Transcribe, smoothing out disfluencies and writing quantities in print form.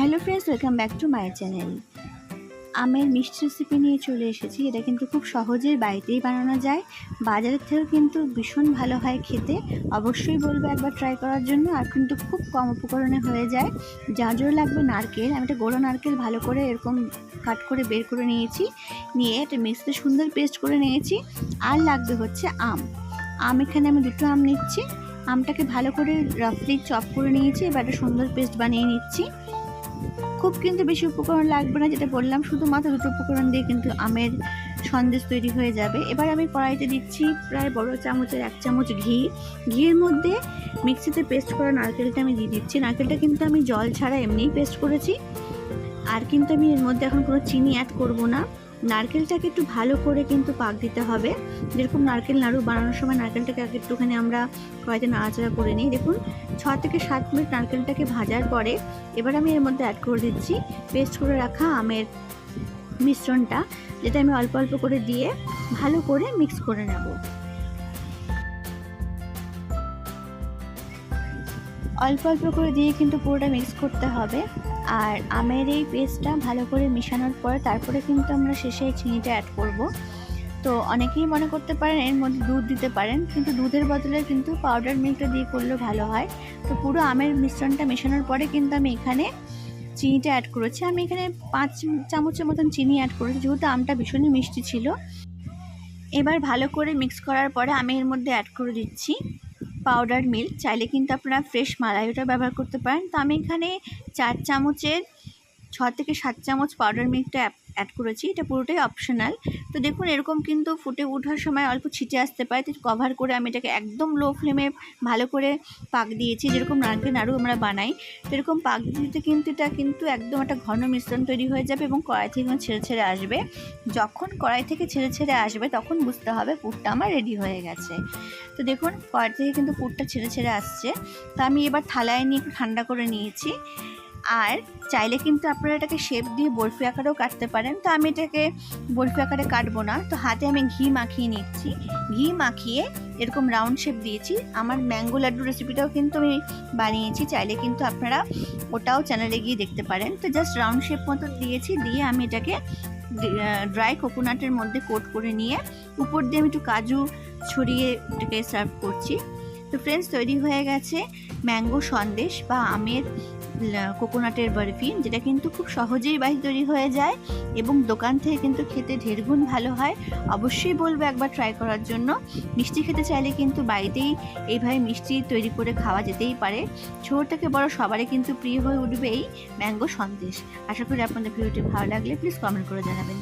Hello friends, welcome back to my channel. আমের মিষ্টি recipe নিয়ে চলে এসেছি। এটা কিন্তু খুব সহজেই বাড়িতেই বানানো যায়, বাজারের থেকেও কিন্তু ভীষণ ভালো হয় খেতে। অবশ্যই বলবো একবার ট্রাই করার জন্য। আর কিন্তু খুব কম উপকরণে হয়ে যায়। যার জন্য লাগবে নারকেল। আমি একটা গোড়া নারকেল ভালো করে এরকম কাট করে বের করে নিয়েছি, নিয়ে একটা মিক্সিতে সুন্দর পেস্ট করে নিয়েছি। আর লাগবে হচ্ছে আম এখানে আমি দুটো আম নিচ্ছি। আমটাকে ভালো করে রাফলি চপ করে নিয়েছি। এবার একটা সুন্দর পেস্ট বানিয়ে নিচ্ছি। খুব কিন্তু বেশি উপকরণ লাগবে না, যেটা বললাম, শুধুমাত্র দুটো উপকরণ দিয়ে কিন্তু আমের সন্দেশ তৈরি হয়ে যাবে। এবার আমি কড়াইতে দিচ্ছি প্রায় বড় চামচের 1 চামচ ঘি। ঘিয়ের মধ্যে মিক্সিতে পেস্ট করা নারকেলটা আমি দিয়ে দিচ্ছি। নারকেলটা কিন্তু আমি জল ছাড়া এমনিই পেস্ট করেছি। আর কিন্তু আমি এর মধ্যে এখন কোনো চিনি অ্যাড করব না। নারকেলটাকে একটু ভালো করে কিন্তু পাক দিতে হবে। যেরকম নারকেল নাড়ু বানানোর সময় নারকেলটাকে আগে একটুখানি আমরা কড়াইতে নাড়াচাড়া করে নিই। দেখুন 6 থেকে 7 মিনিট নারকেলটাকে ভাজার পরে এবার আমি এর মধ্যে অ্যাড করে দিচ্ছি পেস্ট করে রাখা আমের মিশ্রণটা, যেটা আমি অল্প অল্প করে দিয়ে ভালো করে মিক্স করে নেব। অল্প অল্প করে দিয়ে কিন্তু পুরোটা মিক্স করতে হবে। আর আমের এই পেস্টটা ভালো করে মেশানোর পরে তারপরে কিন্তু আমরা শেষে চিনিটা অ্যাড করব। তো অনেকেই মনে করতে পারেন এর মধ্যে দুধ দিতে পারেন, কিন্তু দুধের বদলে কিন্তু পাউডার মিল্কটা দিয়ে করলেও ভালো হয়। তো পুরো আমের মিশ্রণটা মেশানোর পরে কিন্তু আমি এখানে চিনিটা অ্যাড করেছি। আমি এখানে 5 চামচের মতন চিনি অ্যাড করেছি, যেহেতু আমটা ভীষণই মিষ্টি ছিল। এবার ভালো করে মিক্স করার পরে আমি এর মধ্যে অ্যাড করে দিচ্ছি পাউডার মিল্ক। চাইলে কিন্তু আপনারা ফ্রেশ মালাইটা ব্যবহার করতে পারেন। তো আমি এখানে 4 চামচের 6 থেকে 7 চামচ পাউডার মিল্কটা অ্যাড করেছি। এটা পুরোটাই অপশনাল। তো দেখুন এরকম কিন্তু ফুটে ওঠার সময় অল্প ছিটে আসতে পারে, তো কভার করে আমি এটাকে একদম লো ফ্লেমে ভালো করে পাক দিয়েছি। যেরকম নারকেল নাড়ু আমরা বানাই, তো এরকম পাক দিতে কিন্তু এটা কিন্তু একদম একটা ঘন মিশ্রণ তৈরি হয়ে যাবে এবং কড়াই থেকে ছেড়ে ছেড়ে আসবে। যখন কড়াই থেকে ছেড়ে ছেড়ে আসবে তখন বুঝতে হবে পুরটা আমার রেডি হয়ে গেছে। তো দেখুন কড়াই থেকে কিন্তু পুরটা ছেড়ে ছেড়ে আসছে। তো আমি এবার থালায় নিয়ে একটু ঠান্ডা করে নিয়েছি। আর চাইলে কিন্তু আপনারা এটাকে শেপ দিয়ে বরফি আকারেও কাটতে পারেন। তো আমি এটাকে বরফি আকারে কাটবো না। তো হাতে আমি ঘি মাখিয়ে নিচ্ছি। ঘি মাখিয়ে এরকম রাউন্ড শেপ দিয়েছি। আমার ম্যাঙ্গো লাড্ডু রেসিপিটাও কিন্তু আমি বানিয়েছি, চাইলে কিন্তু আপনারা ওটাও চ্যানেলে গিয়ে দেখতে পারেন। তো জাস্ট রাউন্ড শেপ মতন দিয়েছি, দিয়ে আমি এটাকে ড্রাই কোকোনাটের মধ্যে কোট করে নিয়ে উপর দিয়ে আমি একটু কাজু ছড়িয়ে এটাকে সার্ভ করছি। তো ফ্রেন্ডস, তৈরি হয়ে গেছে ম্যাঙ্গো সন্দেশ বা আমের কোকোনাটের বরফি, যেটা কিন্তু খুব সহজেই বাড়ি তৈরি হয়ে যায় এবং দোকান থেকে কিন্তু খেতে ঢেরগুণ ভালো হয়। অবশ্যই বলবো একবার ট্রাই করার জন্য। মিষ্টি খেতে চাইলে কিন্তু বাড়িতেই এইভাবে মিষ্টি তৈরি করে খাওয়া যেতেই পারে। ছোট থেকে বড় সবারই কিন্তু প্রিয় হয়ে উঠবে এই ম্যাঙ্গো সন্দেশ। আশা করি আপনাদের ভিডিওটি ভালো লাগলে প্লিজ কমেন্ট করে জানাবেন।